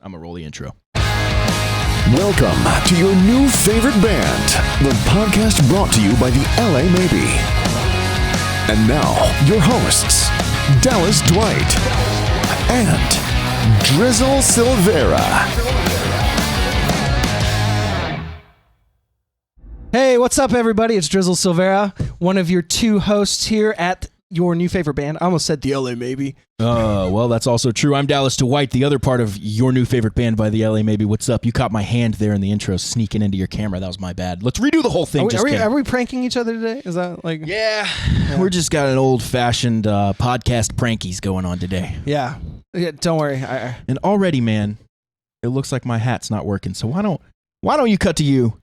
I'm going to roll the intro. Welcome to your new favorite band, the podcast brought to you by the LA Maybe. And now, your hosts, Dallas Dwight and Drizzle Silvera. Hey, what's up, everybody? It's Drizzle Silvera, one of your two hosts here at your new favorite band. I almost said the LA Maybe. Well, that's also true. I'm Dallas Dwight, the other part of your new favorite band by the LA Maybe. What's up? You caught my hand there in the intro, sneaking into your camera. That was my bad. Let's redo the whole thing. Are we pranking each other today? Is that like... Yeah. We're just got an old-fashioned podcast prankies going on today. Yeah, don't worry. And already, man, it looks like my hat's not working. So why don't you cut to you?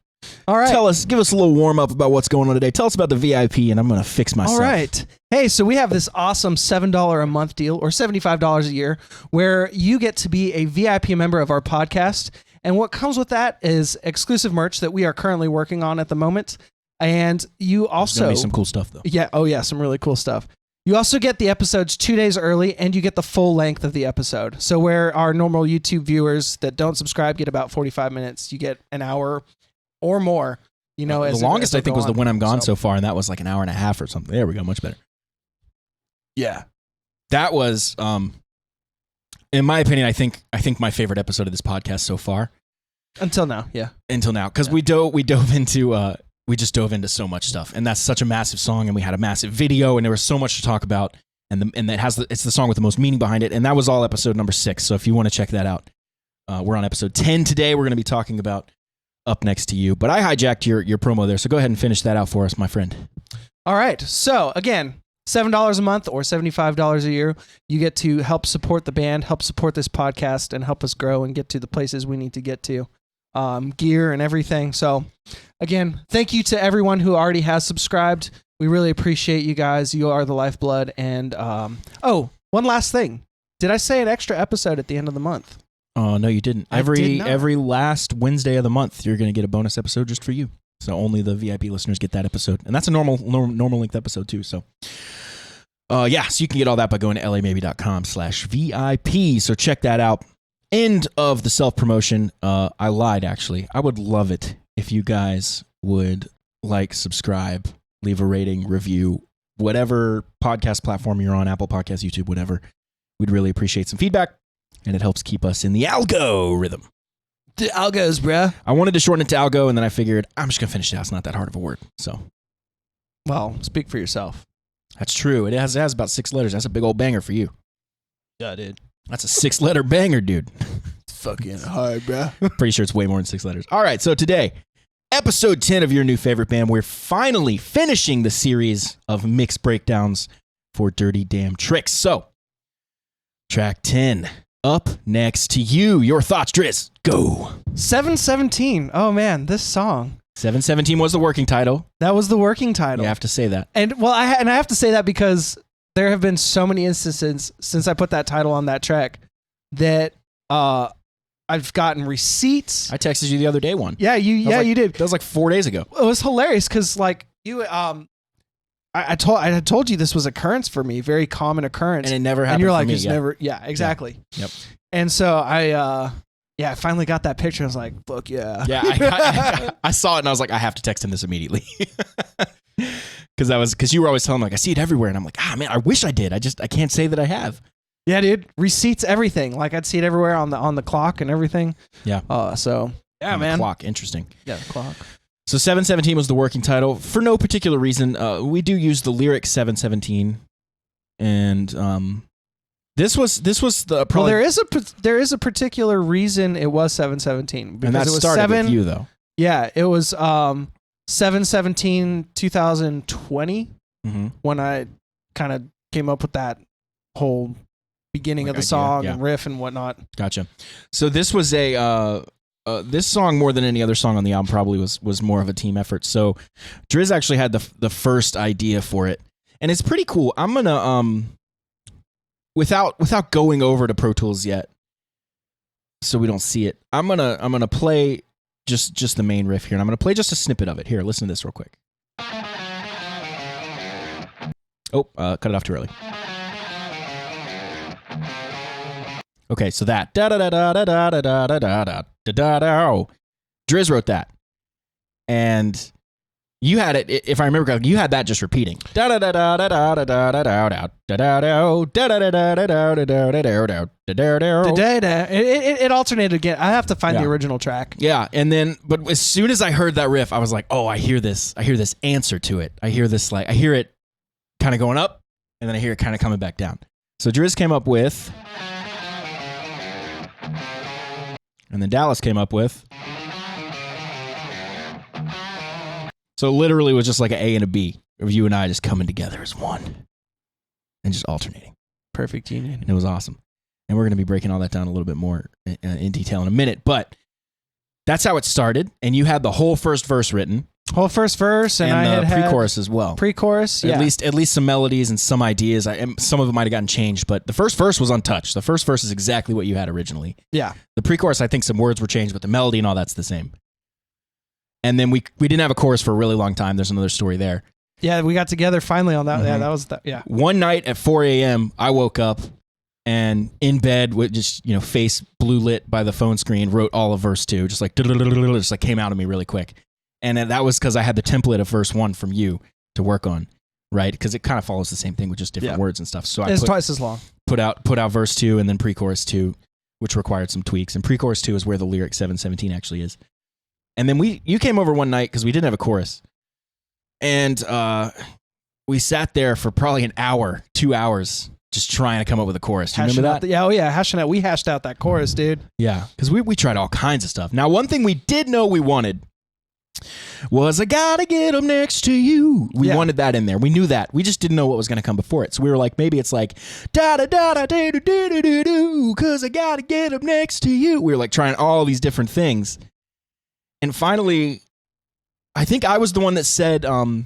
All right. Give us a little warm-up about what's going on today. Tell us about the VIP, and I'm going to fix myself. All right. Hey, so we have this awesome $7 a month deal, or $75 a year, where you get to be a VIP member of our podcast. And what comes with that is exclusive merch that we are currently working on at the moment. And you also... There's going to be some cool stuff, though. Yeah. Oh, yeah. Some really cool stuff. You also get the episodes 2 days early, and you get the full length of the episode. So where our normal YouTube viewers that don't subscribe get about 45 minutes, you get an hour or more. You know, the longest I think was the When I'm Gone so far, and that was like an hour and a half or something. There we go, much better. Yeah, that was, in my opinion, I think my favorite episode of this podcast so far. Until now, yeah. Until now, because we dove into so much stuff, and that's such a massive song, and we had a massive video, and there was so much to talk about, and it's the song with the most meaning behind it, and that was all episode number 6. So if you want to check that out, we're on episode 10 today. We're going to be talking about Up Next to You, but I hijacked your promo there, so go ahead and finish that out for us, my friend. All right. So again, $7 a month or $75 a year, you get to help support the band, help support this podcast, and help us grow and get to the places we need to get to, gear and everything. So again, thank you to everyone who already has subscribed. We really appreciate you guys. You are the lifeblood. And one last thing. Did I say an extra episode at the end of the month? Oh, no, you didn't. I did not. Every last Wednesday of the month, you're going to get a bonus episode just for you. So only the VIP listeners get that episode. And that's a normal length episode too. So, so you can get all that by going to lamaybe.com/VIP. So check that out. End of the self-promotion. I lied, actually. I would love it if you guys would like, subscribe, leave a rating, review, whatever podcast platform you're on, Apple Podcasts, YouTube, whatever. We'd really appreciate some feedback. And it helps keep us in the algorithm. The algos, bruh. I wanted to shorten it to algo, and then I figured I'm just going to finish it out. It's not that hard of a word. So, Well, speak for yourself. That's true. It has about 6 letters. That's a big old banger for you. Yeah, dude. That's a 6-letter banger, dude. It's fucking hard, bruh. Pretty sure it's way more than 6 letters. All right, so today, episode 10 of your new favorite band. We're finally finishing the series of mixed breakdowns for Dirty Damn Tricks. So, track 10. Up Next to You. Your thoughts, Driz. Go. 717. Oh, man, this song. 717 was the working title. That was the working title. You have to say that. And well, I have to say that because there have been so many instances since I put that title on that track that I've gotten receipts. I texted you the other day one. Yeah, you did. That was like 4 days ago. It was hilarious because like you I had told you this was occurrence for me, very common occurrence, and it never happened. And you're like, for me, it's never. Yeah, exactly. Yep. And so I finally got that picture. I was like, fuck yeah. Yeah, I saw it and I was like, I have to text him this immediately. Because you were always telling me, like, I see it everywhere. And I'm like, man, I wish I did. I can't say that I have. Yeah, dude. Receipts, everything. Like I'd see it everywhere on the clock and everything. Yeah. So yeah, on man. The clock. Interesting. Yeah, the clock. So 717 was the working title for no particular reason. We do use the lyric 717, and this was the probably, well, there is a particular reason it was 717 because and that it was started with you though. Yeah, it was 7/17/2020 when I kind of came up with that whole beginning of the song and riff and whatnot. Gotcha. So this was this song more than any other song on the album probably was more of a team effort. So Driz actually had the first idea for it, and it's pretty cool. I'm gonna without going over to Pro Tools yet, so we don't see it. I'm gonna play just the main riff here, and I'm gonna play just a snippet of it. Here, listen to this real quick. Oh, cut it off too early. Okay, so that da da da da da da da da da da da da da. Driz wrote that, and you had it. If I remember correctly, you had that just repeating. Da da da da da da da da da da da da da da da da da da. It alternated again. I have to find the Yeah. original track. Yeah, and then, but as soon as I heard that riff, I was like, oh, I hear this answer to it. I hear it kind of going up, and then I hear it kind of coming back down. So Driz came up with, and then Dallas came up with. So literally it was just like an A and a B of you and I just coming together as one and just alternating. Perfect union. And it was awesome. And we're going to be breaking all that down a little bit more in detail in a minute. But that's how it started. And you had the whole first verse written. Whole first verse, and I the had pre-chorus as well. Pre-chorus, yeah. At least some melodies and some ideas. Some of them might have gotten changed, but the first verse was untouched. The first verse is exactly what you had originally. Yeah. The pre-chorus, I think some words were changed, but the melody and all that's the same. And then we didn't have a chorus for a really long time. There's another story there. Yeah, we got together finally on that. Mm-hmm. Yeah, that was that. Yeah. One night at 4 a.m., I woke up and in bed with just, face blue lit by the phone screen, wrote all of verse 2, just like came out of me really quick. And that was because I had the template of verse 1 from you to work on, right? Because it kind of follows the same thing with just different words and stuff. So it's twice as long. Put out verse 2 and then pre-chorus 2, which required some tweaks. And pre-chorus 2 is where the lyric 717 actually is. And then you came over one night because we didn't have a chorus. And we sat there for probably an hour, 2 hours, just trying to come up with a chorus. Do you remember that? Hashing out. We hashed out that chorus, dude. Yeah, because we tried all kinds of stuff. Now, one thing we did know we wanted was I gotta get up next to you. We wanted that in there. We knew that. We just didn't know what was going to come before it. So we were like, maybe it's like, da-da-da-da-da-da-da-da-da, because I gotta get up next to you. We were like trying all these different things. And finally, I think I was the one that said, a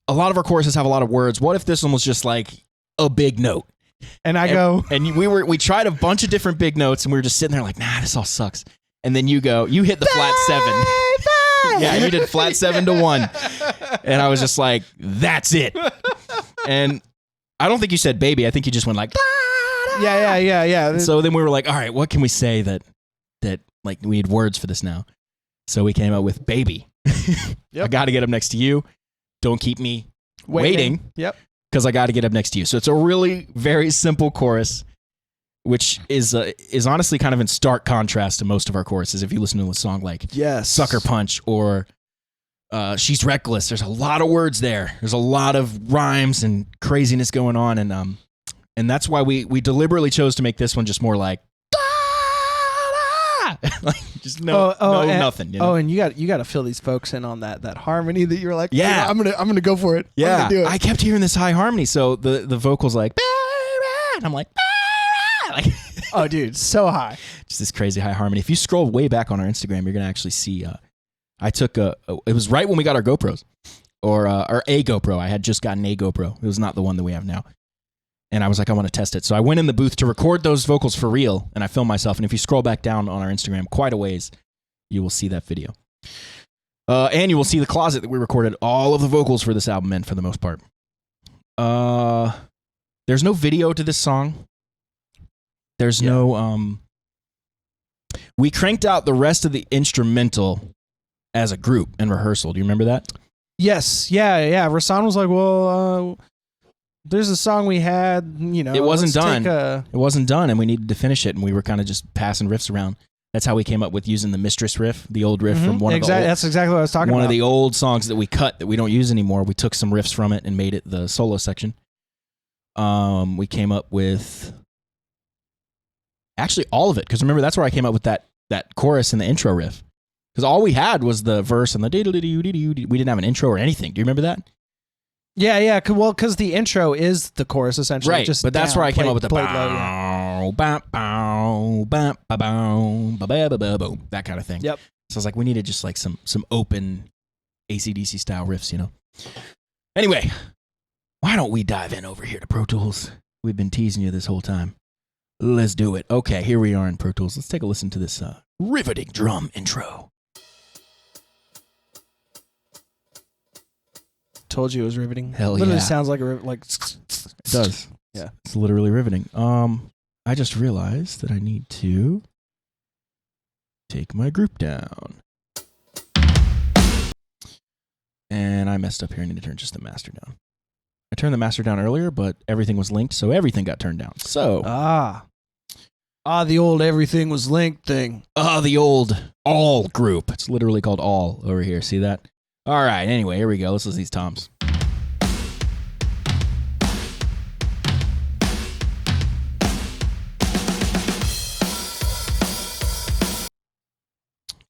lot of our choruses have a lot of words. What if this one was just like a big note? And we tried a bunch of different big notes, and we were just sitting there like, nah, this all sucks. And then you hit the flat 7. Yeah, you did flat 7 to 1. And I was just like, that's it. And I don't think you said baby. I think you just went like, yeah. So then we were like, all right, what can we say that like we need words for this now? So we came up with baby. I got to get up next to you. Don't keep me waiting. Yep. Because I got to get up next to you. So it's a really very simple chorus, which is honestly kind of in stark contrast to most of our choruses. If you listen to a song like Sucker Punch or She's Reckless, there's a lot of words there. There's a lot of rhymes and craziness going on. And that's why we deliberately chose to make this one just more like, like just nothing. Oh, and you got to fill these folks in on that harmony that you're like, yeah, I'm gonna go for it. Yeah, I'm gonna do it. I kept hearing this high harmony, so the vocals like, and I'm like, oh, dude, so high. Just this crazy high harmony. If you scroll way back on our Instagram, you're gonna actually see. I took it was right when we got our GoPros, or a GoPro. I had just gotten a GoPro. It was not the one that we have now. And I was like, I want to test it. So I went in the booth to record those vocals for real, and I filmed myself. And if you scroll back down on our Instagram quite a ways, you will see that video. And you will see the closet that we recorded all of the vocals for this album in, for the most part. There's no video to this song. There's no... We cranked out the rest of the instrumental as a group in rehearsal. Do you remember that? Yes. Yeah. Rasan was like, well... there's a song we had, it wasn't done. It wasn't done, and we needed to finish it, and we were kind of just passing riffs around. That's how we came up with using the Mistress riff, the old riff from one of the old, that's exactly what I was talking about. One of the old songs that we cut that we don't use anymore. We took some riffs from it and made it the solo section. We came up with actually all of it, because remember, that's where I came up with that chorus and the intro riff, because all we had was the verse and the we didn't have an intro or anything. Do you remember that? Yeah. Well, because the intro is the chorus essentially. Right, just but that's where I came up with the bow, that kind of thing. Yep. So I was like, we needed just like some open AC/DC style riffs, Anyway, why don't we dive in over here to Pro Tools? We've been teasing you this whole time. Let's do it. Okay, here we are in Pro Tools. Let's take a listen to this riveting drum intro. Told you it was riveting. Hell literally yeah. Sounds like It does. Yeah. It's literally riveting. I I just realized that I need to take my group down. And I messed up here. I need to turn just the master down. I turned the master down earlier, but everything was linked, so everything got turned down. So the old everything was linked thing. The old all group. It's literally called all over here. See that? All right. Anyway, here we go. Let's listen to these toms.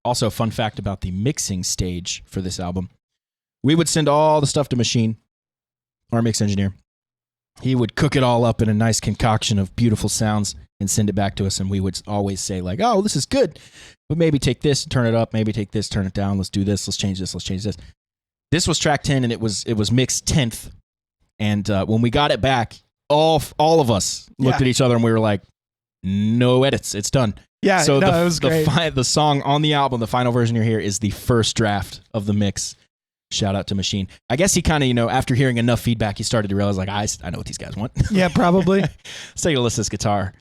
Also, fun fact about the mixing stage for this album. We would send all the stuff to Machine, our mix engineer. He would cook it all up in a nice concoction of beautiful sounds and send it back to us, and we would always say, like, oh, this is good, but maybe take this and turn it up, maybe take this, turn it down, let's do this, let's change this, let's change this. This was track 10, and it was mixed 10th, and when we got it back, all of us looked at each other, and we were like, no edits, it's done. Yeah, so it was great. The song on the album, the final version you're here, is the first draft of the mix. Shout out to Machine. I guess he kind of, after hearing enough feedback, he started to realize, like, I know what these guys want. Yeah, probably. Let's take a listen to this guitar.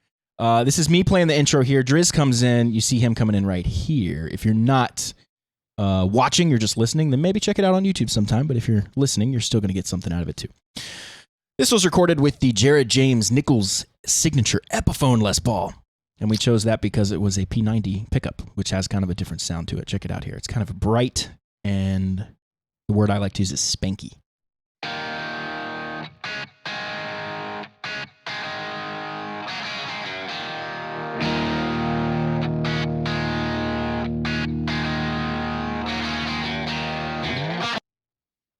This is me playing the intro here. Driz comes in. You see him coming in right here. If you're not watching, you're just listening, then maybe check it out on YouTube sometime. But if you're listening, you're still going to get something out of it too. This was recorded with the Jared James Nichols signature Epiphone Les Paul. And we chose that because it was a P90 pickup, which has kind of a different sound to it. Check it out here. It's kind of bright, and the word I like to use is spanky.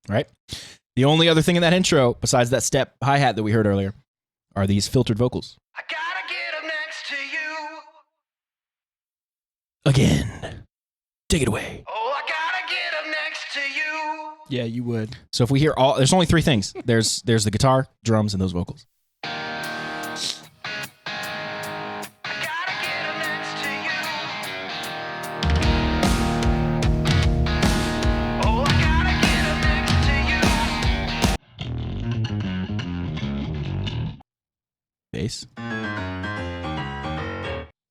Right? The only other thing in that intro, besides that step hi-hat that we heard earlier, are these filtered vocals. I gotta get up next to you. Again. Take it away. Oh, I gotta get up next to you. Yeah, you would. So if we hear there's only three things. There's the guitar, drums, and those vocals. Bass.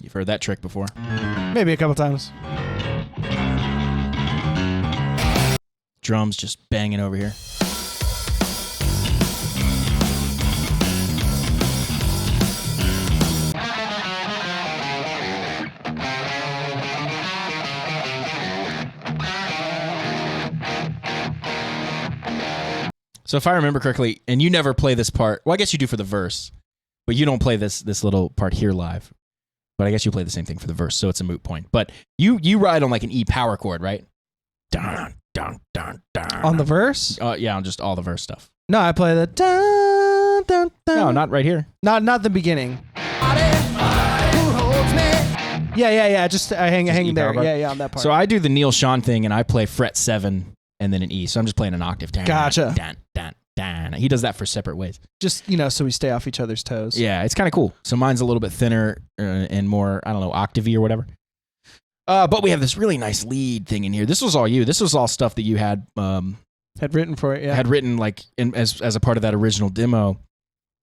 You've heard that trick before. Maybe a couple times. Drums just banging over here. So if I remember correctly, and you never play this part, well, I guess you do for the verse, but you don't play this little part here live. But I guess you play the same thing for the verse, so it's a moot point. But you ride on like an E power chord, right? Dun, dun, dun, dun. On the verse? Yeah, on just all the verse stuff. No, I play the dun, dun, dun. No, not right here. Not the beginning. Yeah. Just I hang E there. power chord? Yeah, on that part. So I do the Neil Sean thing, and I play fret 7 and then an E. So I'm just playing an octave. Dun, Gotcha. Dun, dun, dun. He does that for separate ways. Just, so we stay off each other's toes. Yeah, it's kind of cool. So mine's a little bit thinner and more, I don't know, octavey or whatever. But we have this really nice lead thing in here. This was all you. This was all stuff that you had written for it. Yeah, had written like as a part of that original demo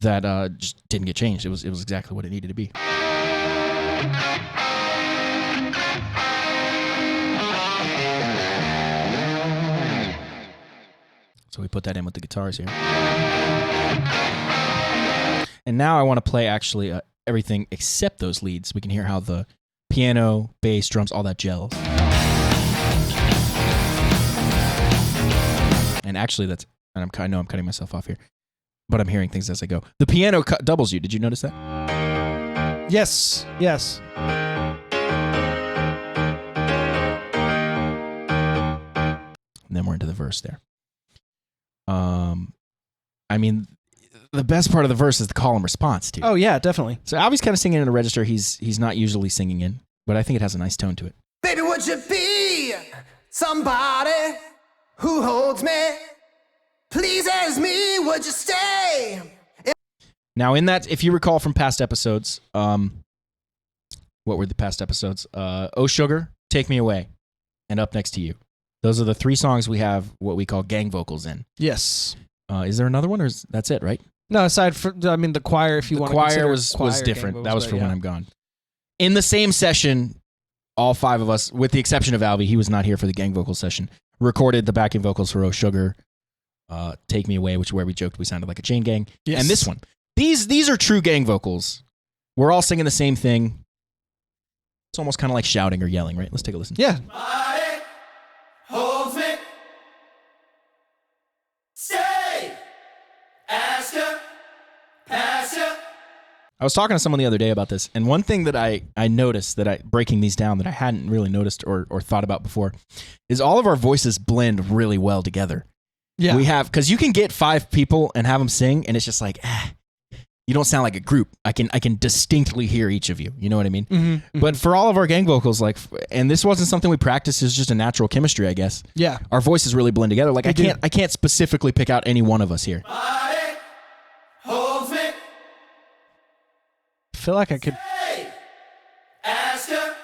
that just didn't get changed. It was exactly what it needed to be. So we put that in with the guitars here. And now I want to play actually everything except those leads. We can hear how the piano, bass, drums, all that gels. And actually I know I'm cutting myself off here, but I'm hearing things as I go. The piano doubles you. Did you notice that? Yes. And then we're into the verse there. I mean, the best part of the verse is the call and response too. Oh yeah, definitely. So Albie's kind of singing in a register he's not usually singing in, but I think it has a nice tone to it. Baby, would you be somebody who holds me? Please as me, would you stay? Now in that, if you recall from past episodes, what were the past episodes? Oh Sugar, Take Me Away, and Up Next to You. Those are the three songs we have what we call gang vocals in. Yes. Is there another one, or that's it, right? No, aside from the choir. If you want to choir consider was choir different. gang That was vocals, for but When I'm Gone. In the same session, all 5 of us, with the exception of Alvy, he was not here for the gang vocal session, recorded the backing vocals for Oh Sugar, Take Me Away, which is where we joked we sounded like a chain gang, Yes. and this one. These are true gang vocals. We're all singing the same thing. It's almost kind of like shouting or yelling, right? Let's take a listen. Yeah. Body holds me. Stay. Ask her. Pass her. I was talking to someone the other day about this, and one thing that I noticed breaking these down that I hadn't really noticed or thought about before is all of our voices blend really well together. Yeah. We have, because you can get 5 people and have them sing, and it's just like, you don't sound like a group. I can distinctly hear each of you. You know what I mean? Mm-hmm. But for all of our gang vocals, like, and this wasn't something we practiced, it's just a natural chemistry, I guess. Yeah. Our voices really blend together. Like, They I can't specifically pick out any one of us here. Body holds me. I feel like I could. Stay. Ask her.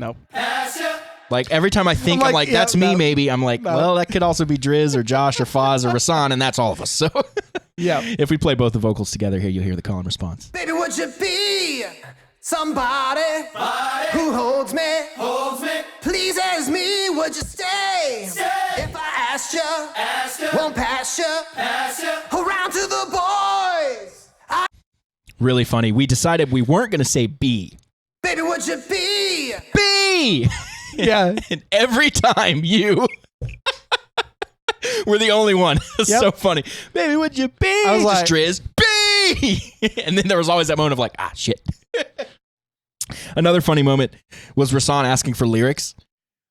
Nope. Pass her. Like, every time I think, I'm I'm like, like, that's yeah, me, no. maybe. I'm like, No. well, that could also be Driz or Josh or Foz or Rasan, and that's all of us. So, Yeah. if we play both the vocals together here, you'll hear the call and response. Baby, would you be somebody who holds me? Pleases me, would you stay? If I asked you, won't pass you, around to the boys. Really funny. We decided we weren't going to say B. Baby, would you be? B! Yeah. And every time you... We're the only one. It's Yep. so funny. Baby, would you be? I was like- Just Driz. B! And then there was always that moment of like, shit. Another funny moment was Rasan asking for lyrics.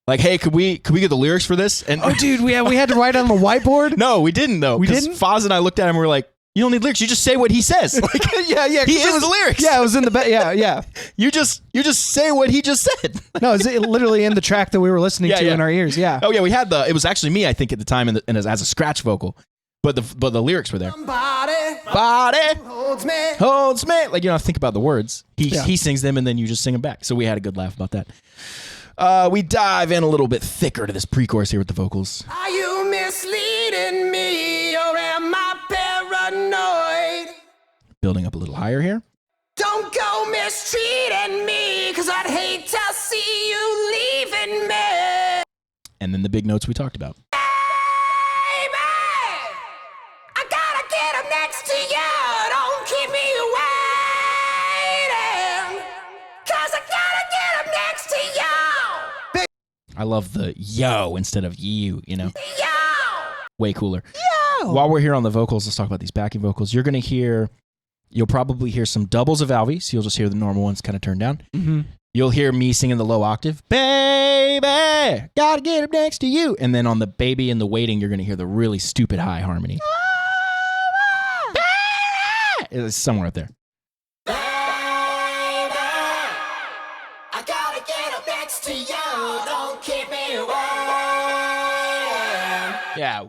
Like, hey, could we get the lyrics for this? And Oh, dude, we had to write on the whiteboard. no, we didn't though. We 'Cause didn't? Foz and I looked at him and we were like, you don't need lyrics. You just say what he says. Like, yeah. he is the lyrics. Yeah, it was in the yeah. You just say what he just said. No, it was literally in the track that we were listening Yeah, to yeah. in our ears. Yeah. Oh yeah, we had it was actually me, I think, at the time, and as a scratch vocal, but the lyrics were there. Somebody Body holds me. holds me. Like, you don't have to think about the words. Yeah. He sings them, and then you just sing them back. So we had a good laugh about that. We dive in a little bit thicker to this pre-chorus here with the vocals. Are you misleading me or am I paranoid? Building up a little higher here. Don't go mistreating me, cause I'd hate to see you leaving me. And then the big notes we talked about. Baby, I gotta get up next to you. Don't keep me waiting, cause I gotta get up next to you. I love the yo instead of you, Yo! way cooler. While we're here on the vocals, let's talk about these backing vocals. You'll probably hear some doubles of Alvy, so you'll just hear the normal ones kind of turned down. Mm-hmm. You'll hear me singing the low octave, baby, gotta get up next to you. And then on the baby and the waiting, you're going to hear the really stupid high harmony. It's somewhere up there. Baby, I gotta get up next to you. Don't keep me waiting. Yeah.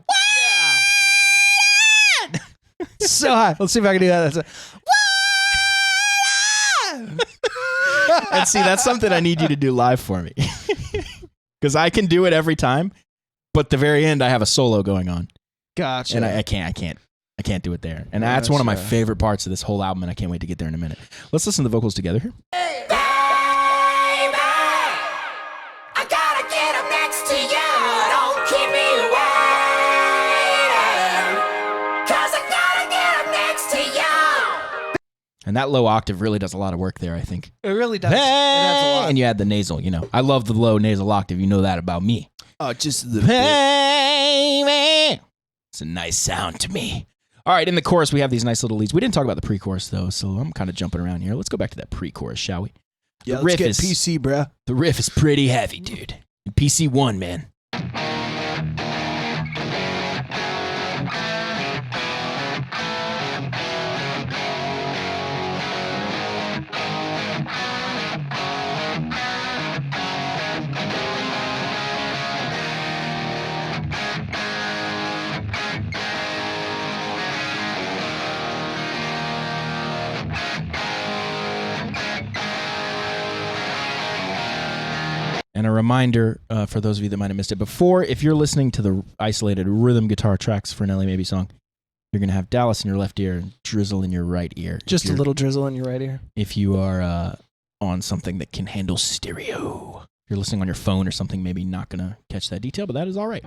So high. Let's see if I can do that. And see, that's something I need you to do live for me. Because I can do it every time, but the very end, I have a solo going on. Gotcha. And I can't do it there. And that's one of my favorite parts of this whole album, and I can't wait to get there in a minute. Let's listen to the vocals together here. Baby, I gotta get up next to you. Don't keep me waiting, cause I gotta get up next to you. And that low octave really does a lot of work there, I think. It really does. It adds a lot. And you add the nasal, I love the low nasal octave. You know that about me. Oh, just Baby. It's a nice sound to me. All right, in the chorus, we have these nice little leads. We didn't talk about the pre-chorus, though, so I'm kind of jumping around here. Let's go back to that pre-chorus, shall we? Yeah, The let's riff get is- PC, bruh. The riff is pretty heavy, dude. PC1, man. And a reminder for those of you that might have missed it before, if you're listening to the isolated rhythm guitar tracks for an LA Maybe song, You're going to have Dallas in your left ear and Drizzle in your right ear. Just a little drizzle in your right ear. If you are on something that can handle stereo. If you're listening on your phone or something, maybe not going to catch that detail, but that is all right.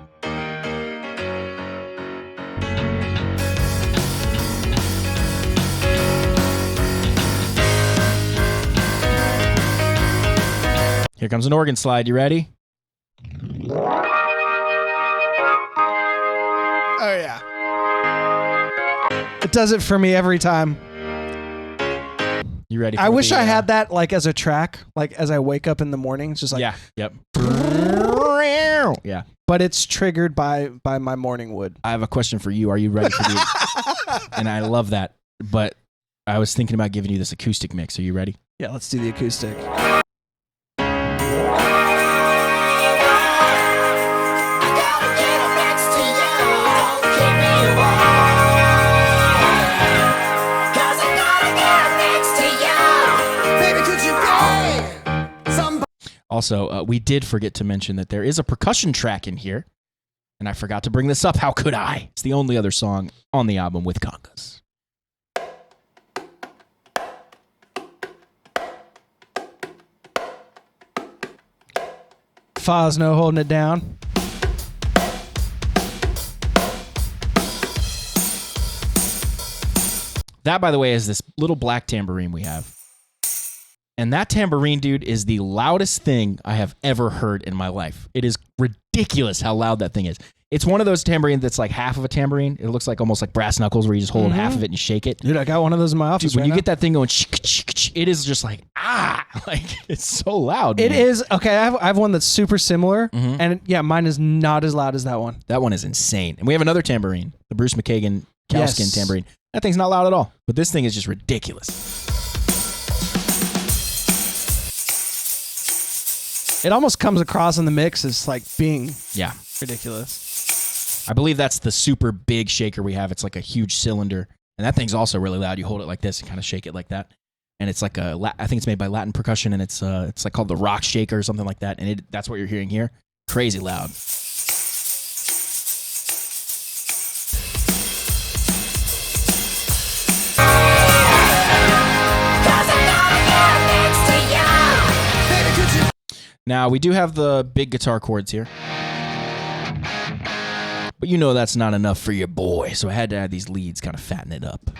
Here comes an organ slide. You ready? Oh, yeah. It does it for me every time. You ready? For I wish I had that like as a track, like as I wake up in the morning. It's just like, yeah, yep. Yeah. But it's triggered by my morning wood. I have a question for you. Are you ready for the... And I love that, but I was thinking about giving you this acoustic mix. Are you ready? Yeah, let's do the acoustic. Also, we did forget to mention that there is a percussion track in here, and I forgot to bring this up. How could I? It's the only other song on the album with congas. Fosno holding it down. That, by the way, is this little black tambourine we have. And that tambourine, dude, is the loudest thing I have ever heard in my life. It is ridiculous how loud that thing is. It's one of those tambourines that's like half of a tambourine. It looks like almost like brass knuckles where you just hold half of it and you shake it. Dude, I got one of those in my office. Dude, when you get that thing going, it is just like, like it's so loud. It man. is. Okay, I have one that's super similar. And yeah, mine is not as loud as that one. That one is insane. And we have another tambourine, the Bruce McKagan cowskin tambourine. That thing's not loud at all. But this thing is just ridiculous. It almost comes across in the mix as like being ridiculous. I believe that's the super big shaker we have. It's like a huge cylinder. And that thing's also really loud. You hold it like this and kind of shake it like that. And it's like I think it's made by Latin Percussion, and it's like called the Rock Shaker or something like that. And that's what you're hearing here. Crazy loud. Now, we do have the big guitar chords here. But you know that's not enough for your boy, so I had to add these leads, kind of fatten it up.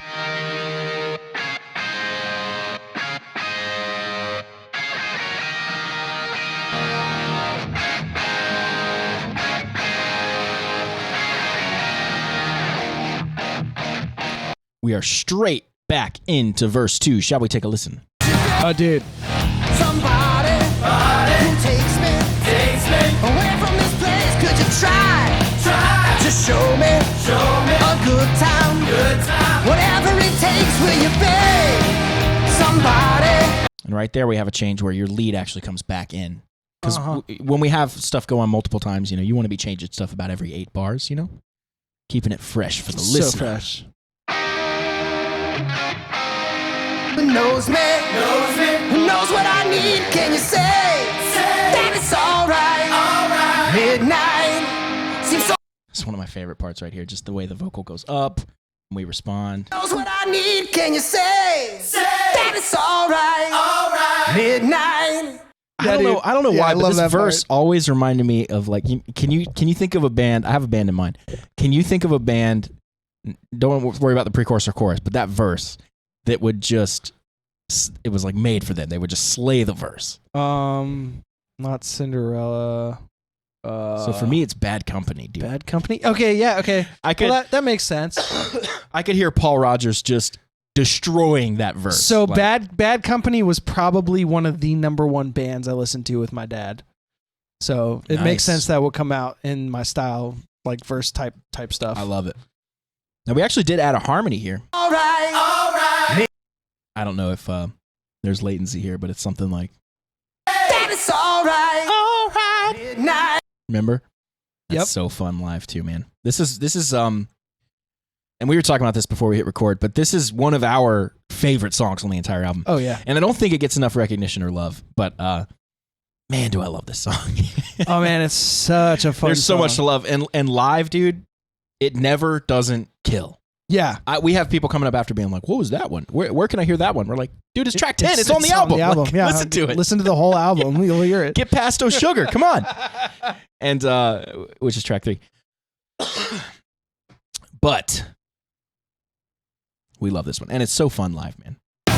We are straight back into verse 2. Shall we take a listen? Oh, dude. Somebody who takes me away from this place. Could you try to show me a good time? Whatever it takes, will you be somebody? And right there, we have a change where your lead actually comes back in. Because when we have stuff go on multiple times, you want to be changing stuff about every 8 bars, Keeping it fresh for the listener. So fresh. Who knows me, who knows what I need? Can you say that it's alright? Midnight seems so. It's one of my favorite parts right here, just the way the vocal goes up and we respond. Knows what I need? Can you say that it's alright? Midnight. I don't know why, but this verse part. always reminded me of like, can you think of a band? I have a band in mind. Can you think of a band? Don't worry about the pre-chorus or chorus, but that verse that would just, it was like made for them. They would just slay the verse. Not Cinderella. So for me, it's Bad Company, dude. Bad Company? Okay, yeah, okay. That makes sense. I could hear Paul Rodgers just destroying that verse. So Bad Company was probably one of the #1 bands I listened to with my dad. So it makes sense that would come out in my style, like verse type stuff. I love it. Now we actually did add a harmony here. All right. I don't know if there's latency here, but it's something like That it's alright. Midnight. Remember? That's Yep. so fun live too, man. This is and we were talking about this before we hit record, but this is one of our favorite songs on the entire album. Oh yeah. And I don't think it gets enough recognition or love, but man, do I love this song. Oh man, it's such a fun There's so song. much to love. And live, dude, it never doesn't kill. Yeah. We have people coming up after being like, what was that one? Where can I hear that one? We're like, dude, it's track 10. It's on the album. Like, Yeah, listen to it. Listen to the whole album. You'll hear it. Get past Oh Sugar. Come on. And which is track 3. But we love this one. And it's so fun live, man.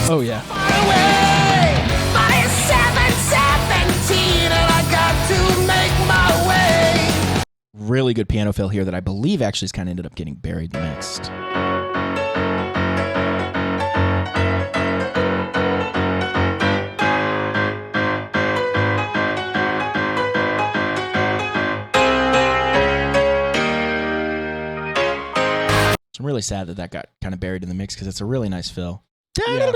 Oh, yeah. But it's 7:17 and I got to make my way. Really good piano fill here that I believe actually is kind of ended up getting buried next. I'm really sad that got kind of buried in the mix because it's a really nice fill. Yeah.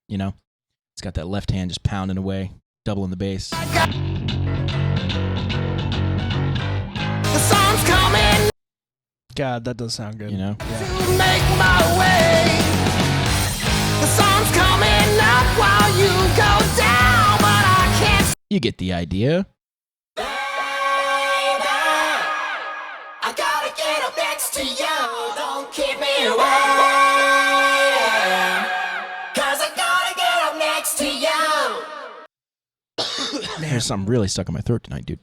You know, it's got that left hand just pounding away, doubling the bass. The song's coming God, that does sound good. You know, to make my way. The song's coming up while you go down, but I can't. you get the idea. I gotta get up next to you. Don't keep me away. Cause I gotta get up next to you. There's something really stuck in my throat tonight, dude.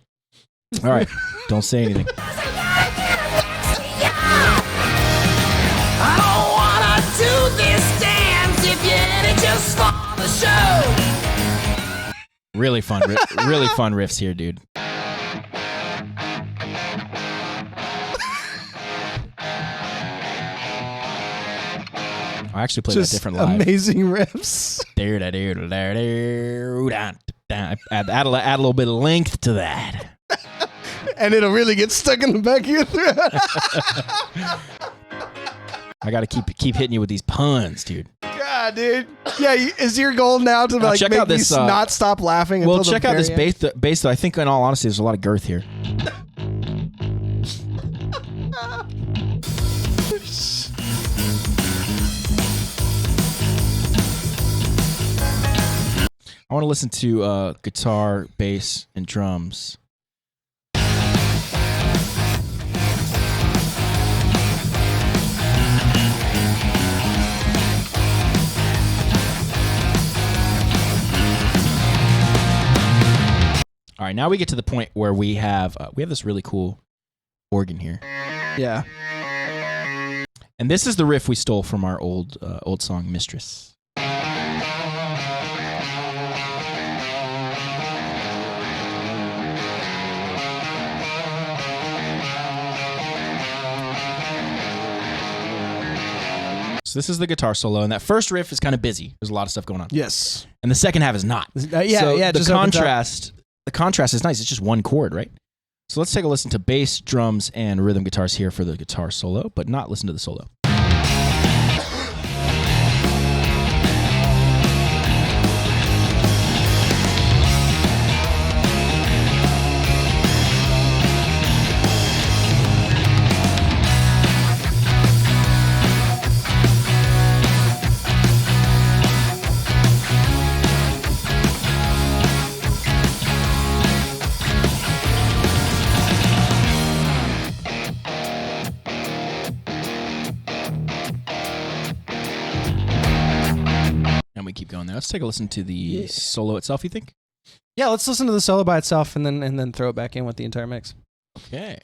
All right, don't say anything. Cause I gotta get up next to you. I don't wanna do this dance if you're in it just for the show. Really fun riffs here, dude. I actually played that Just different live. amazing riffs. Add a little bit of length to that. And it'll really get stuck in the back of your throat. I got to keep hitting you with these puns, dude. God, dude. Yeah, is your goal now to like check make out this, you not stop laughing? Well, until check the out this very end? bass though. I think, in all honesty, there's a lot of girth here. I want to listen to guitar, bass, and drums. All right, now we get to the point where we have this really cool organ here, Yeah. and this is the riff we stole from our old song "Mistress." So this is the guitar solo, and that first riff is kind of busy. There's a lot of stuff going on. Yes. And the second half is not. Yeah, So yeah. the just opens up. contrast is nice. It's just one chord, right? So let's take a listen to bass, drums, and rhythm guitars here for the guitar solo, but not listen to the solo. And we keep going there. Let's take a listen to the solo itself, you think? Yeah, let's listen to the solo by itself and then throw it back in with the entire mix. Okay.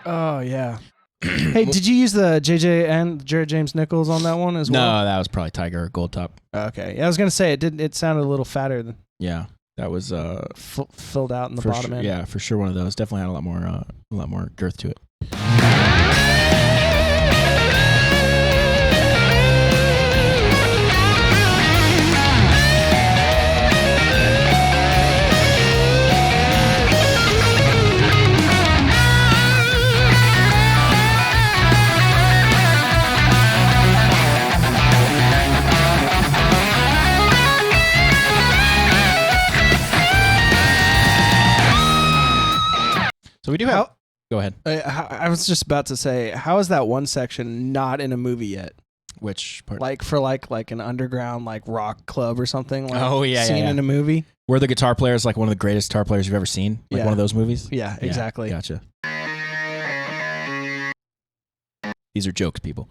Oh yeah. Hey, did you use the JJ and Jared James Nichols on that one as well? No, that was probably Tiger or Gold Top. Okay. Yeah, I was gonna say it sounded a little fatter than Yeah, that was filled out in the for bottom sure, end. yeah, for sure one of those. Definitely had a lot more girth to it. do have. Go ahead. I was just about to say, how is that one section not in a movie yet? Which part? Like for like an underground like rock club or something. Like Oh, yeah, seen yeah. in a movie. Where the guitar player is like one of the greatest guitar players you've ever seen. Like Yeah. one of those movies. Yeah, exactly. Gotcha. These are jokes, people.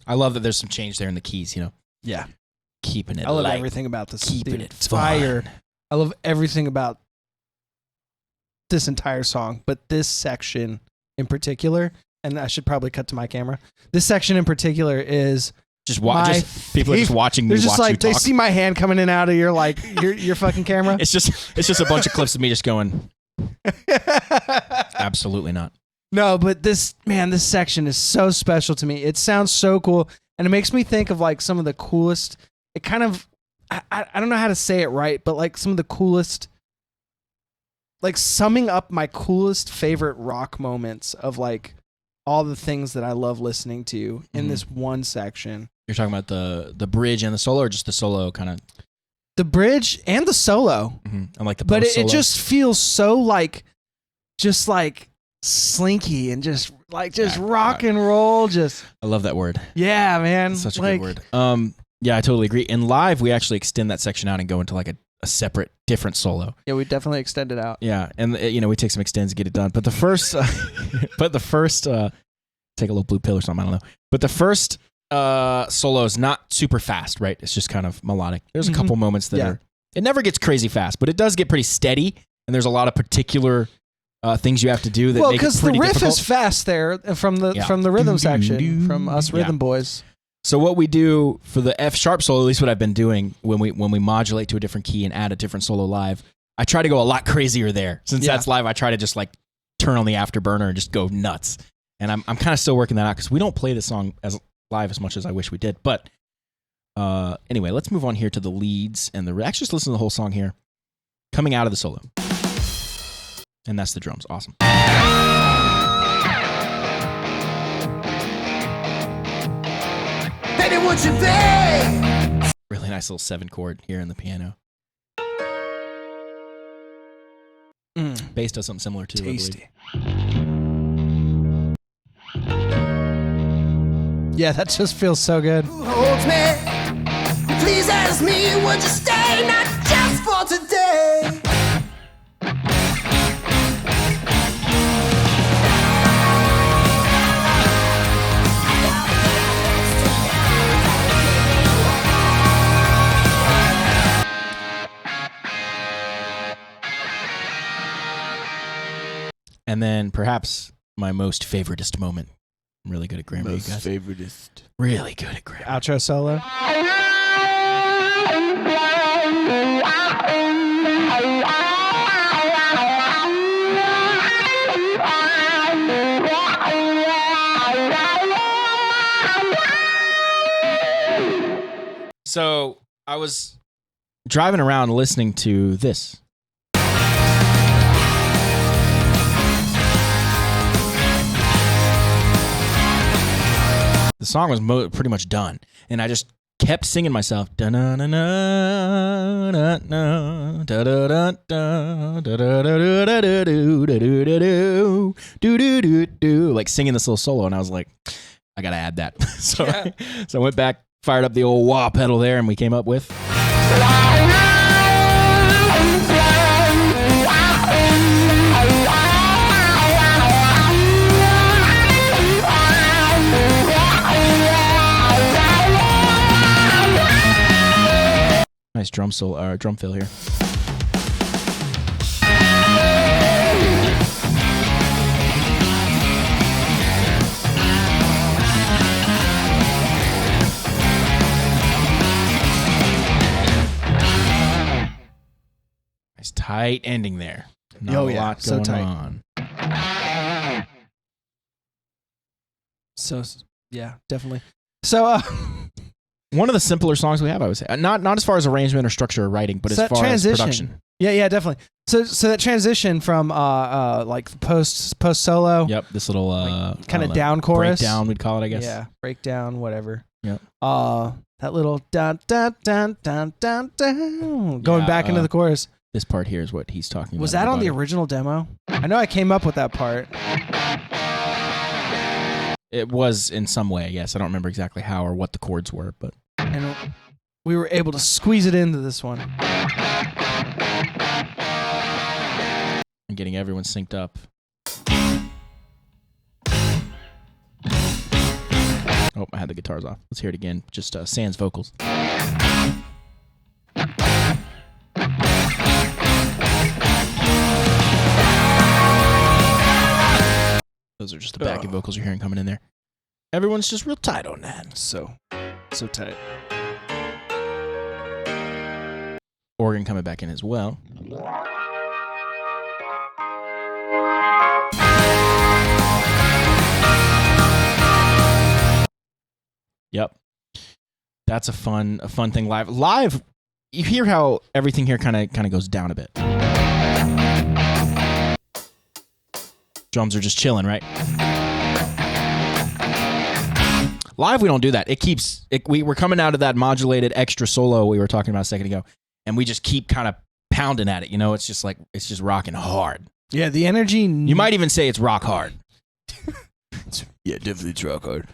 I love that there's some change there in the keys, you know. Yeah. Keeping it I love light. everything about this. Keeping dude. it It's fun. fire. I love everything about this entire song, but this section in particular, and I should probably cut to my camera. This section in particular is Just people are just watching me They're just watch like you they talk. see my hand coming in and out of your fucking camera. It's just a bunch of clips of me just going. Absolutely not. No, but this section is so special to me. It sounds so cool, and it makes me think of like some of the coolest. It kind of, I don't know how to say it right, but like some of the coolest, like summing up my coolest favorite rock moments of like all the things that I love listening to in this one section. You're talking about the bridge and the solo, or just the solo kind of? The bridge and the solo, And like the but post-solo? it just feels so like, just like slinky and just rock and roll. Just I love that word. yeah, man. It's such a like, good word. Yeah, I totally agree. In live, we actually extend that section out and go into like a separate, different solo. Yeah, we definitely extend it out. Yeah, and we take some extends to get it done. But the first, take a little blue pill or something. I don't know. But the first solo is not super fast, right? It's just kind of melodic. There's a couple moments that are. It never gets crazy fast, but it does get pretty steady. And there's a lot of particular things you have to do that make it because pretty the riff difficult. is fast there from the rhythm section from us rhythm boys. So what we do for the F sharp solo, at least what I've been doing when we modulate to a different key and add a different solo live, I try to go a lot crazier there. Since that's live, I try to just like turn on the afterburner and just go nuts. And I'm kind of still working that out because we don't play this song as live as much as I wish we did. But anyway, let's move on here to the leads and actually just listen to the whole song here, coming out of the solo. And that's the drums. Awesome. Baby, would you be? Really nice little 7 chord here in the piano. Bass does something similar too. Tasty. Yeah, that just feels so good. Who holds me? Pleases me, would you stay? Not just for today. And then perhaps my most favoritist moment. I'm really good at grammar, you guys. Favoritist. Really good at grammar. Outro solo. So I was driving around listening to this. The song was pretty much done, and I just kept singing myself, like singing this little solo, and I was like, I gotta add that. So I went back, fired up the old wah pedal there, and we came up with. Nice drum fill here. Nice tight ending there. Not a lot so going tight. on. So yeah, definitely. So One of the simpler songs we have, I would say. Not as far as arrangement or structure or writing, but as that far transition. as production. Yeah, definitely. So that transition from like post solo, Yep, this little kind of down chorus, breakdown, we'd call it, I guess. Yeah, breakdown, whatever. Yep. That little dun dun dun dun dun dun going back into the chorus. This part here is what he's talking about. Was that on the original demo? I know I came up with that part. It was in some way, yes. I don't remember exactly how or what the chords were, but And we were able to squeeze it into this one. I'm getting everyone synced up. Oh, I had the guitars off. Let's hear it again. Just Sans vocals. Those are just the backing vocals you're hearing coming in there. Everyone's just real tight on that. So tight. Organ coming back in as well. Yep. That's a fun thing live. Live, you hear how everything here kind of goes down a bit. Drums are just chilling, right? Live, we don't do that. We're coming out of that modulated extra solo we were talking about a second ago, and we just keep kind of pounding at it. You know, it's just rocking hard. Yeah, the energy. You might even say it's rock hard. Yeah, definitely it's rock hard.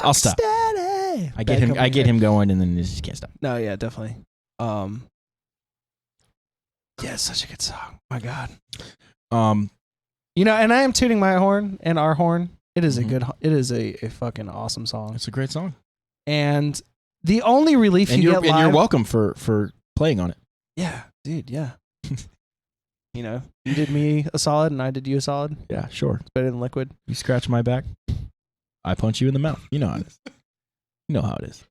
I'll stop. Steady. I get him going, and then he just can't stop. No, yeah, definitely. Yeah, it's such a good song. My God. You know, and I am tooting my horn and our horn. It is it is a fucking awesome song. It's a great song. And the only relief you get live. And you're welcome for playing on it. Yeah, dude, yeah. You know, you did me a solid and I did you a solid. Yeah, sure. It's better than liquid. You scratch my back, I punch you in the mouth. You know how it is. You know how it is.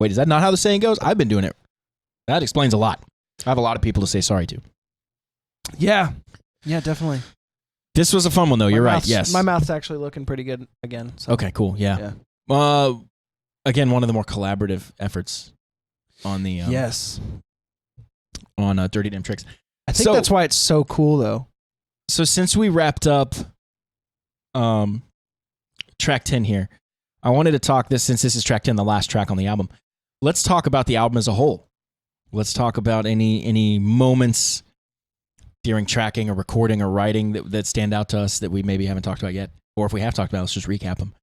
Wait, is that not how the saying goes? I've been doing it. That explains a lot. I have a lot of people to say sorry to. Yeah. Yeah, definitely. This was a fun one, though. You're right. Yes. My mouth's actually looking pretty good again. So. Okay, cool. Yeah. Again, one of the more collaborative efforts on the yes on Dirty Damn Tricks. I think that's why it's so cool, though. So since we wrapped up track 10 here, I wanted to talk since this is track 10, the last track on the album. Let's talk about the album as a whole. Let's talk about any moments during tracking or recording or writing that stand out to us that we maybe haven't talked about yet. Or if we have talked about it, let's just recap them.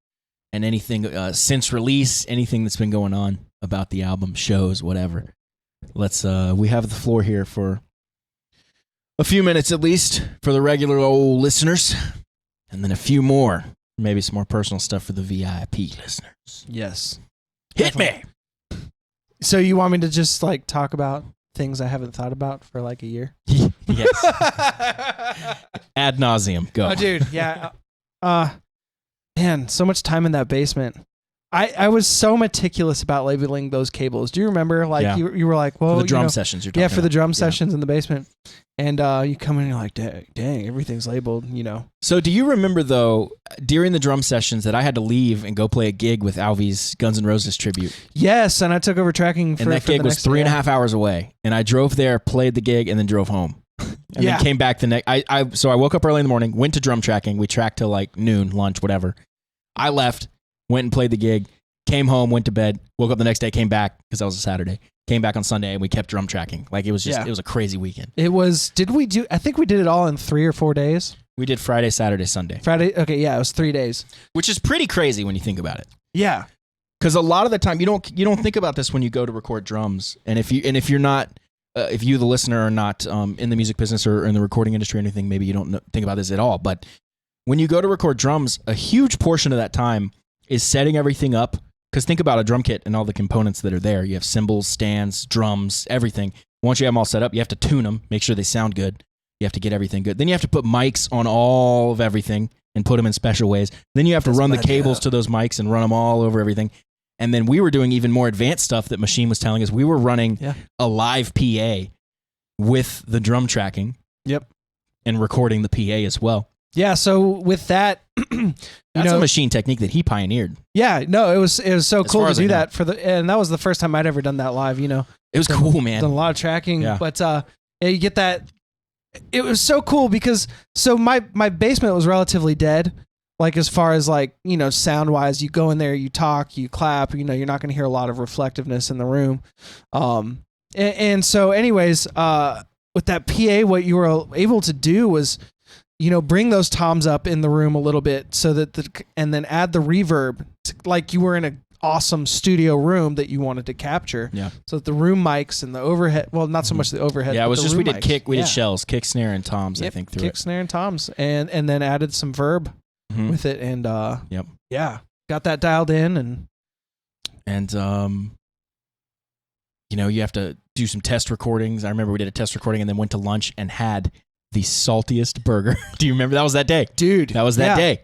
And anything since release, anything that's been going on about the album, shows, whatever. Let's we have the floor here for a few minutes at least for the regular old listeners, and then a few more, maybe some more personal stuff for the VIP listeners. Yes. Hit me. So you want me to just like talk about things I haven't thought about for like a year? Yes. Ad nauseum. Go. Oh, dude. Yeah. Man, so much time in that basement. I was so meticulous about labeling those cables. Do you remember? Like you were like, "Whoa!" For the drum sessions. You're talking for the drum sessions in the basement, and you come in and you're like, "Dang, everything's labeled." You know. So do you remember though, during the drum sessions, that I had to leave and go play a gig with Alvy's Guns N' Roses tribute? Yes, and I took over tracking. And that gig was 3.5 hours away, and I drove there, played the gig, and then drove home. And then came back the next. So I woke up early in the morning, went to drum tracking. We tracked till like noon, lunch, whatever. I left. Went and played the gig, came home, went to bed, woke up the next day, came back, because that was a Saturday, came back on Sunday, and we kept drum tracking. Like, it was just, it was a crazy weekend. It was, I think we did it all in 3 or 4 days. We did Friday, Saturday, Sunday. Okay, yeah, it was 3 days. Which is pretty crazy when you think about it. Yeah. Because a lot of the time, you don't think about this when you go to record drums. And if you're not, if you, the listener, are not in the music business or in the recording industry or anything, maybe you don't think about this at all. But when you go to record drums, a huge portion of that time is setting everything up. Because think about a drum kit and all the components that are there. You have cymbals, stands, drums, everything. Once you have them all set up, you have to tune them, make sure they sound good. You have to get everything good. Then you have to put mics on all of everything and put them in special ways. Then you have to run the cables to those mics and run them all over everything. And then we were doing even more advanced stuff that Machine was telling us. We were running a live PA with the drum tracking. Yep. And recording the PA as well. Yeah, so with that, that's a Machine technique that he pioneered. Yeah, no, it was so cool to do that and that was the first time I'd ever done that live. You know, it was cool, man. Done a lot of tracking, but you get that. It was so cool because my basement was relatively dead. Like as far as like, sound wise, you go in there, you talk, you clap, you're not going to hear a lot of reflectiveness in the room. And so anyways, with that PA, what you were able to do was, bring those toms up in the room a little bit so that and then add the reverb like you were in an awesome studio room that you wanted to capture. Yeah. So that the room mics and the overhead, well, not so much the overhead. Yeah, it but was the just, room we did mics. did shells, kick, snare, and toms, I think, through kick, it. snare, and toms, and then added some verb with it. And yeah, got that dialed in. And you have to do some test recordings. I remember we did a test recording and then went to lunch and had the saltiest burger. Do you remember? That was that day. Dude. That was that day.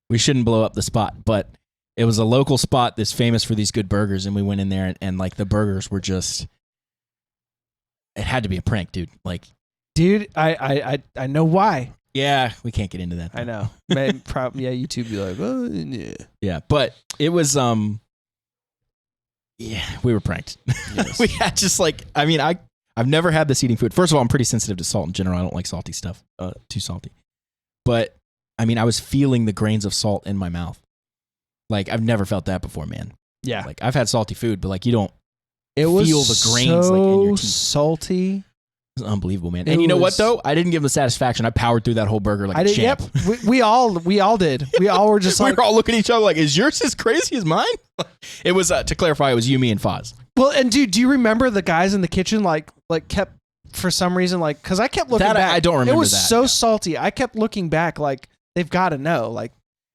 We shouldn't blow up the spot, but it was a local spot that's famous for these good burgers, and we went in there and like the burgers were just, it had to be a prank, dude. Like, dude, I know why. Yeah, we can't get into that. I know. YouTube be like, oh, yeah. Yeah, but it was we were pranked. Yes. We had just like, I've never had this eating food. First of all, I'm pretty sensitive to salt in general. I don't like salty stuff, too salty. But I was feeling the grains of salt in my mouth. Like, I've never felt that before, man. Yeah. Like, I've had salty food, but like, you don't feel the grains so like in your teeth. Salty. It was unbelievable, man. And you know what though? I didn't give them the satisfaction. I powered through that whole burger like a champ. Yep. We all did. We all were just like, we were all looking at each other like, is yours as crazy as mine? It was, to clarify, it was you, me, and Foz. Well, and dude, do you remember the guys in the kitchen like kept, for some reason, like, because I kept looking back. I don't remember that. It was so salty. I kept looking back like, they've got to know. Like,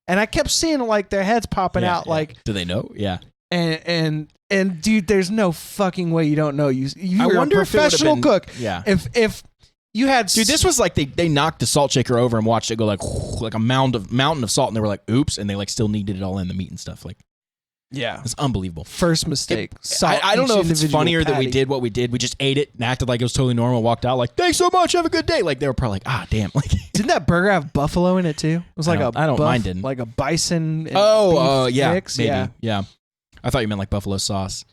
and I kept seeing like their heads popping out. Like, do they know? Yeah. And dude, there's no fucking way you don't know. You I were a wonder if it would've professional been- cook. Yeah. If you had, Dude, this was like they knocked the salt shaker over and watched it go like a mountain of salt, and they were like, "Oops!" and they like still kneaded it all in the meat and stuff. Like, yeah, it's unbelievable. First mistake. I don't know if it's funnier that we patty. did what we did. We just ate it and acted like it was totally normal. Walked out like, "Thanks so much. Have a good day." Like they were probably like, "Ah, damn!" Like, Didn't that burger have buffalo in it too? It was like I don't mind it. like a bison. And yeah, mix. maybe, yeah. I thought you meant like buffalo sauce.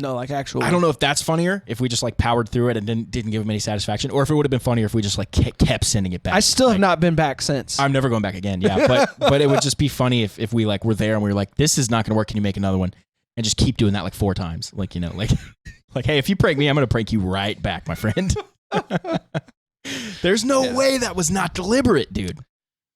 No, like actual. I don't know if that's funnier if we just like powered through it and didn't give them any satisfaction, or if it would have been funnier if we just like kept sending it back. I still have Like, not been back since. I'm never going back again. Yeah, but it would just be funny if we like were there and we were like, this is not going to work. Can you make another one? And just keep doing that like 4 times. Like, like hey, if you prank me, I'm going to prank you right back, my friend. There's no way that was not deliberate, dude.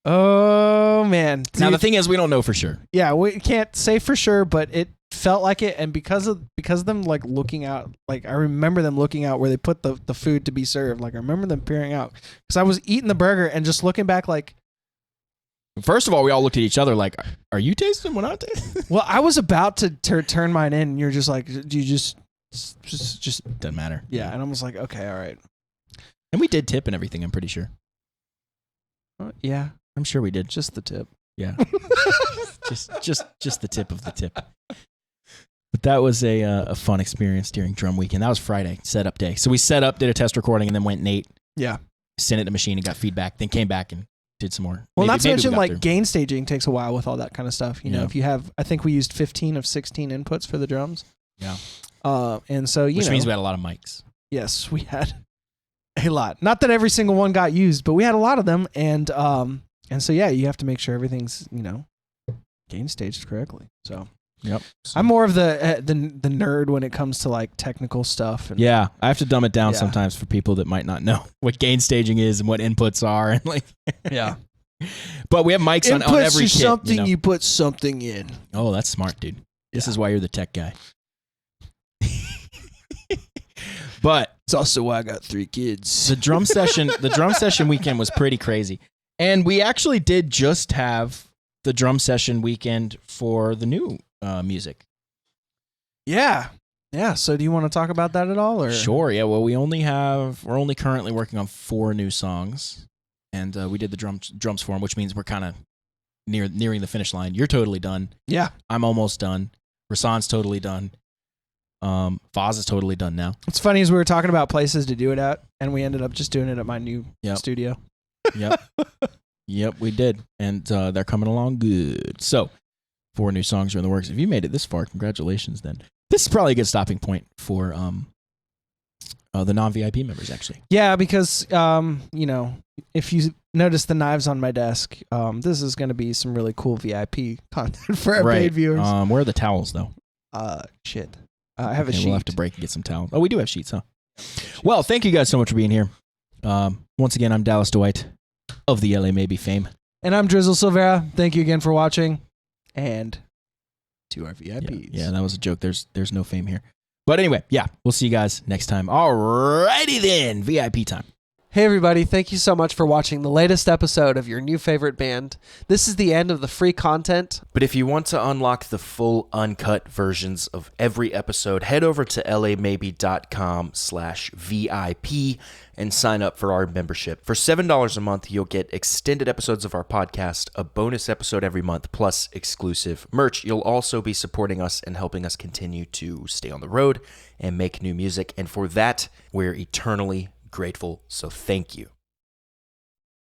Oh man. Now Dude, the thing is, we don't know for sure. yeah, we can't say for sure, but it felt like it, and because of them like looking out, like I remember them looking out where they put the food to be served. Like I remember them peering out because I was eating the burger and just looking back like. First of all, we all looked at each other like, "Are you tasting? We're not tasting." Well, I was about to turn mine in, and you're just like, "Do you just Doesn't matter. yeah?" And I was like, "Okay, all right." And we did tip and everything. I'm pretty sure. Yeah, I'm sure we did. just the tip. Yeah. just the tip of the tip. But that was a fun experience during drum weekend. That was Friday, setup day. So we set up, did a test recording, and then went and ate. Yeah. Sent it to the machine and got feedback. Then came back and did some more. Well, Maybe- not to maybe we mention got like through. gain staging takes a while with all that kind of stuff. You know, Yeah. if you have, I think we used 15 of 16 inputs for the drums. Yeah. And so Which means we had a lot of mics. yes, we had a lot. Not that every single one got used, but we had a lot of them. And so yeah, you have to make sure everything's gain staged correctly. So Yep. I'm more of the nerd when it comes to like technical stuff. And Yeah, I have to dumb it down Yeah. sometimes for people that might not know what gain staging is and what inputs are, and like. yeah. But we have mics on Inputs every is kit. something you put something in. Oh, that's smart, dude. This is why you're the tech guy. But It's also why I got 3 kids. the drum session weekend was pretty crazy, and we actually did just have the drum session weekend for the new music. Yeah. Yeah. So do you want to talk about that at all? Or Sure. Yeah. Well, we're only currently working on 4 new songs, and we did the drums for them, which means we're kind of nearing the finish line. You're totally done. Yeah. I'm almost done. Rasan's totally done. Foz is totally done now. What's funny is we were talking about places to do it at, and we ended up just doing it at my new studio. Yep. Yep, we did. And they're coming along good. So, 4 new songs are in the works. If you made it this far, congratulations then. This is probably a good stopping point for The non-VIP members, actually. Yeah, because if you notice the knives on my desk, this is going to be some really cool VIP content for our paid viewers. Where are the towels, though? Shit. I have a sheet. We'll have to break and get some towels. Oh, we do have sheets, huh? Well, thank you guys so much for being here. Once again, I'm Dallas Dwight of the LA Maybe fame. And I'm Drizzle Silvera. Thank you again for watching. And to our VIPs. Yeah, that was a joke. There's no fame here. But anyway, yeah, we'll see you guys next time. Alrighty then, VIP time. Hey everybody, thank you so much for watching the latest episode of your new favorite band. This is the end of the free content. But if you want to unlock the full uncut versions of every episode, head over to lamaybe.com/VIP and sign up for our membership. For $7 a month, you'll get extended episodes of our podcast, a bonus episode every month, plus exclusive merch. You'll also be supporting us and helping us continue to stay on the road and make new music. And for that, we're eternally grateful. So thank you.